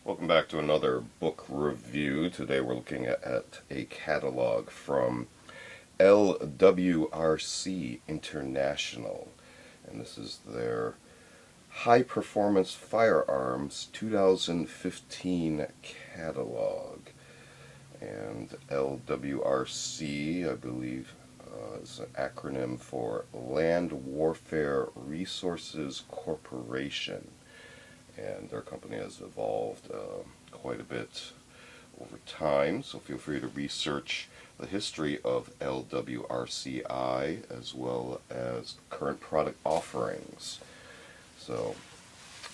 Welcome back to another book review. Today we're looking at a catalog from LWRC International, and this is their High Performance Firearms 2015 catalog. And LWRC, I believe, is an acronym for Land Warfare Resources Corporation. And their company has evolved quite a bit over time, so feel free to research the history of LWRCI as well as current product offerings. So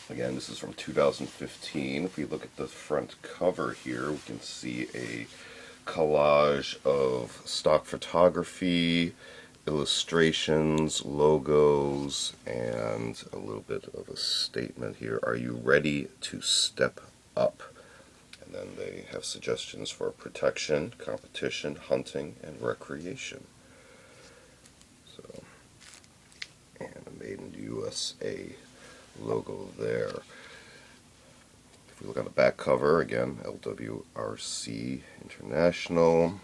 again, this is from 2015. If we look at the front cover here, we can see a collage of stock photography, illustrations, logos, and a little bit of a statement here. Are you ready to step up? And then they have suggestions for protection, competition, hunting, and recreation. So, and a Made in the USA logo there. If we look on the back cover, again, LWRC International.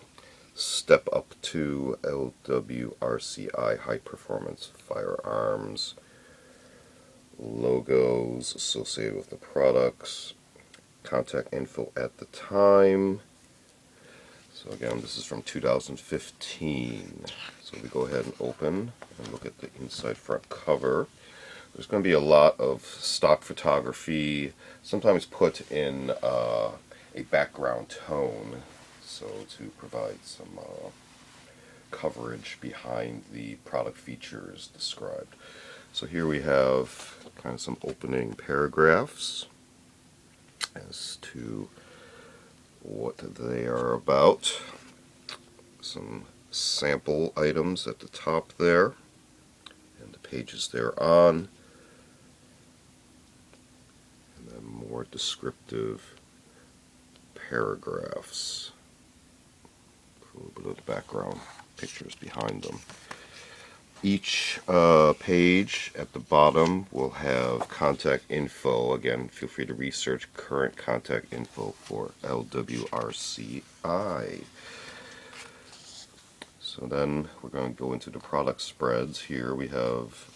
Step up to LWRCI High Performance Firearms, logos associated with the products, contact info at the time. So again, this is from 2015. So we go ahead and open and look at the inside front cover. There's going to be a lot of stock photography, sometimes put in a background tone, so to provide some coverage behind the product features described. So here we have kind of some opening paragraphs as to what they are about. Some sample items at the top there, and the pages they're on, and then more descriptive paragraphs. A little bit of the background pictures behind them. Each page at the bottom will have contact info. Again, feel free to research current contact info for LWRCI. So then we're going to go into the product spreads. Here we have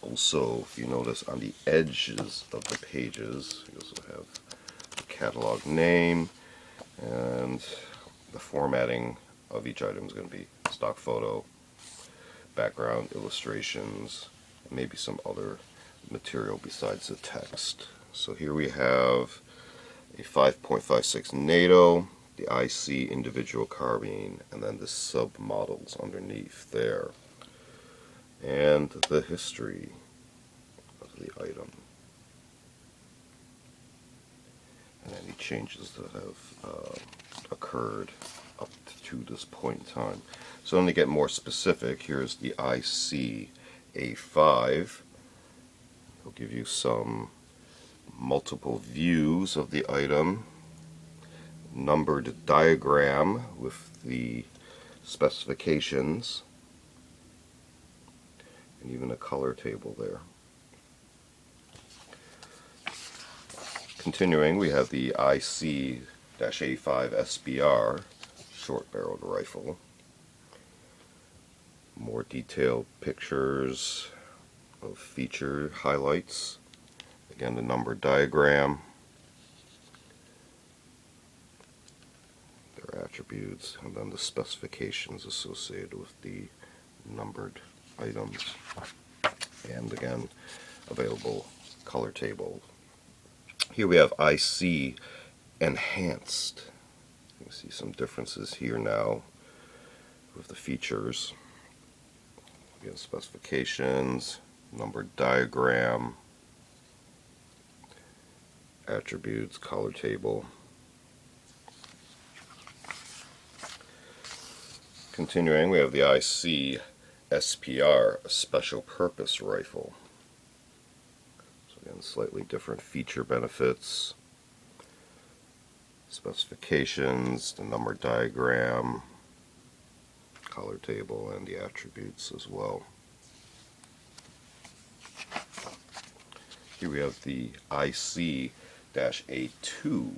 also, if you notice, on the edges of the pages, you also have the catalog name, and the formatting of each item is going to be stock photo, background, illustrations, and maybe some other material besides the text. So here we have a 5.56 NATO, the IC individual carbine, and then the sub-models underneath there, and the history of the item, and any changes that have occurred up to this point in time. So then to get more specific, here's the IC-A5. It'll give you some multiple views of the item, numbered diagram with the specifications, and even a color table there. Continuing, we have the IC-SPR short-barreled rifle. More detailed pictures of feature highlights. Again, the number diagram, their attributes, and then the specifications associated with the numbered items. And again, available color table. Here we have IC Enhanced. You can see some differences here now with the features. Again, specifications, numbered diagram, attributes, color table. Continuing, we have the IC-SPR, a special purpose rifle. So again, slightly different feature benefits, specifications, the number diagram, color table, and the attributes as well. Here we have the IC IC-A2.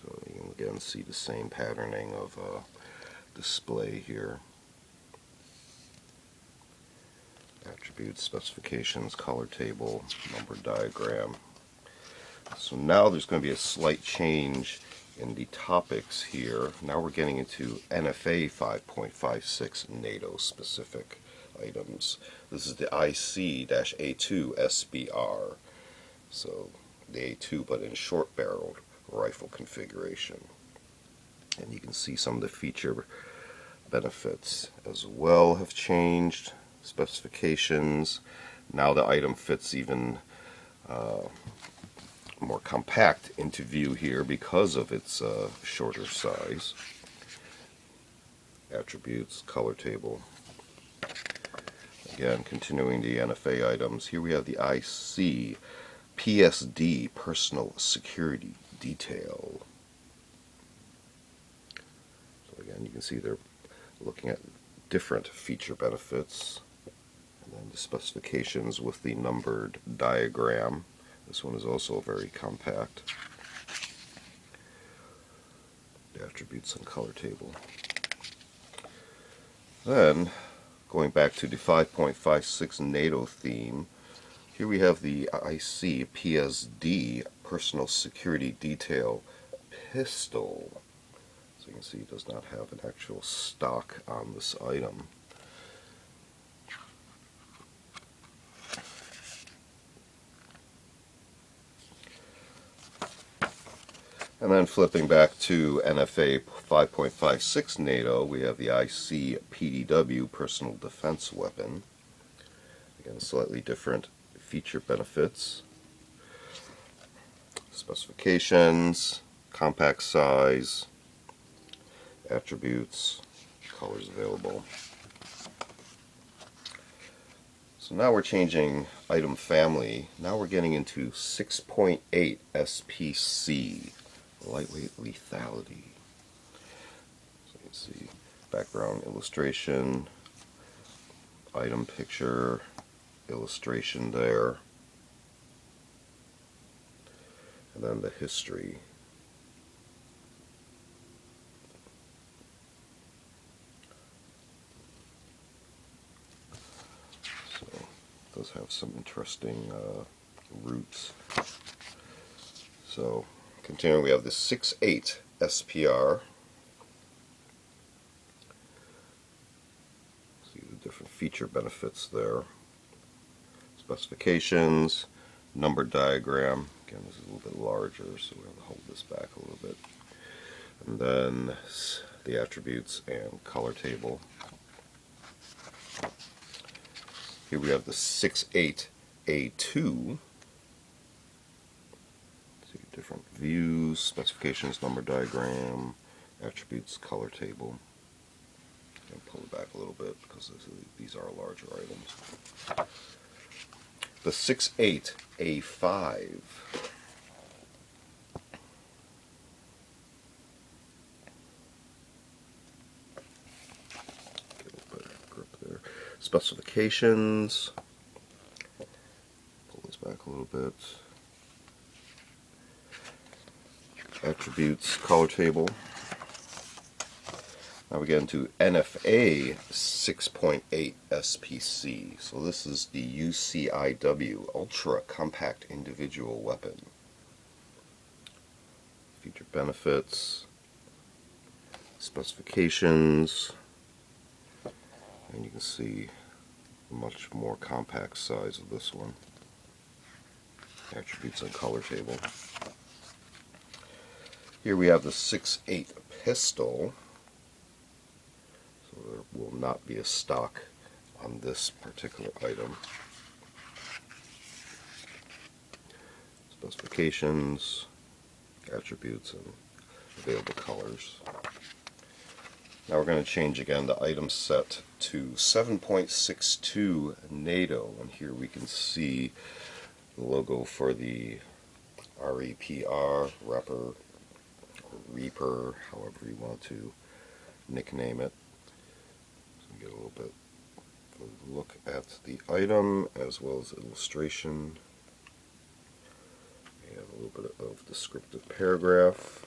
So you can again see the same patterning of display here. Attributes, specifications, color table, number diagram. So now there's going to be a slight change in the topics here. Now we're getting into NFA 5.56 NATO specific items. This is the IC-A2 So the A2 but in short barreled rifle configuration. And you can see some of the feature benefits as well have changed. Specifications. Now the item fits even more compact into view here because of its shorter size. Attributes, color table. Again, continuing the NFA items. Here we have the IC-PSD Personal Security Detail. So again, you can see they're looking at different feature benefits. And then the specifications with the numbered diagram. This one is also very compact. The attributes and color table. Then, going back to the 5.56 NATO theme, here we have the IC-PSD Personal Security Detail Pistol. So you can see it does not have an actual stock on this item. And then flipping back to NFA 5.56 NATO, we have the IC-PDW Personal Defense Weapon. Again, slightly different feature benefits. Specifications, compact size, attributes, colors available. So now we're changing item family. Now we're getting into 6.8 SPC. Lightweight lethality. So you can see background illustration, item picture, illustration there, and then the history. So it does have some interesting roots. So continuing, we have the 6.8 SPR. See the different feature benefits there. Specifications, number diagram. Again, this is a little bit larger, so we're going to hold this back a little bit. And then the attributes and color table. Here we have the 6.8 A2. Different views, specifications, number diagram, attributes, color table. And pull it back a little bit because these are larger items. The 6.8 A5. Get a little bit of grip there. Specifications. Pull this back a little bit. Attributes, color table. Now we get into NFA 6.8 SPC. So this is the UCIW Ultra Compact Individual Weapon. Feature benefits, specifications, and you can see a much more compact size of this one. Attributes and color table. Here we have the 6.8 pistol. So there will not be a stock on this particular item. Specifications, attributes, and available colors. Now we're going to change again the item set to 7.62 NATO, and here we can see the logo for the REPR, REPR, REPR, however you want to nickname it. So we get a little bit of a look at the item as well as illustration. We have a little bit of descriptive paragraph.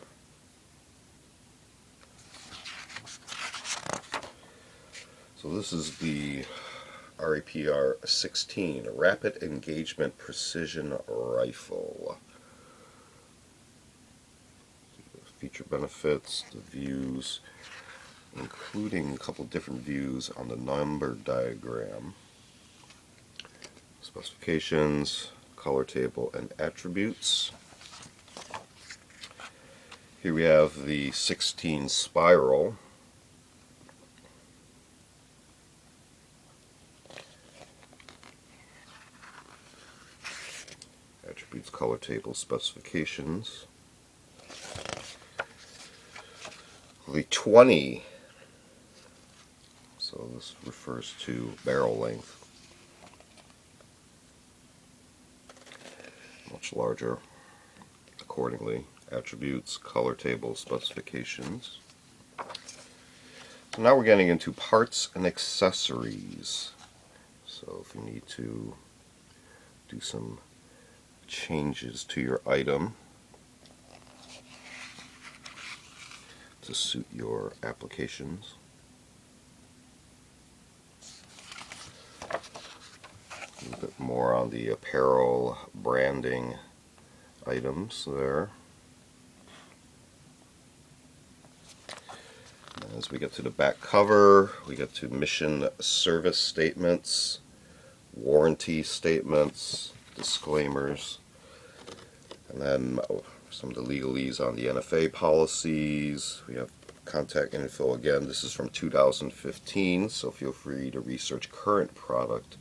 So this is the REPR 16, Rapid Engagement Precision Rifle. Feature benefits, the views, including a couple different views on the number diagram, specifications, color table, and attributes. Here we have the 16 spiral. Attributes, color table, specifications. The 20, so this refers to barrel length, much larger accordingly. Attributes, color table, specifications. So now we're getting into parts and accessories. So if you need to do some changes to your item to suit your applications. A little bit more on the apparel branding items there. As we get to the back cover, we get to mission service statements, warranty statements, disclaimers, and then some of the legalese on the NFA policies. We have contact info again. This is from 2015, so feel free to research current product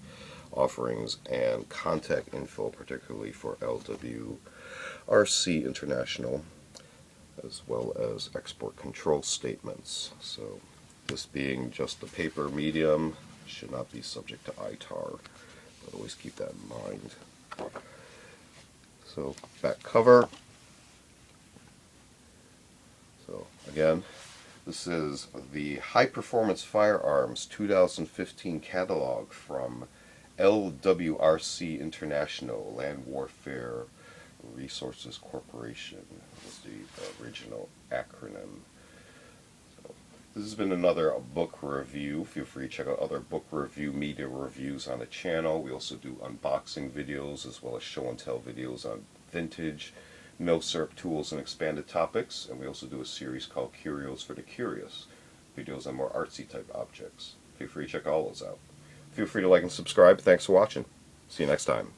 offerings and contact info, particularly for LWRC International, as well as export control statements. So this being just the paper medium should not be subject to ITAR, but always keep that in mind. So back cover. So again, this is the High Performance Firearms 2015 catalog from LWRC International, Land Warfare Resources Corporation was the original acronym. So this has been another book review. Feel free to check out other book review media reviews on the channel. We also do unboxing videos as well as show and tell videos on vintage, milsurp tools, and expanded topics. And we also do a series called Curios for the Curious, videos on more artsy type objects. Feel free to check all those out. Feel free to like and subscribe. Thanks for watching. See you next time.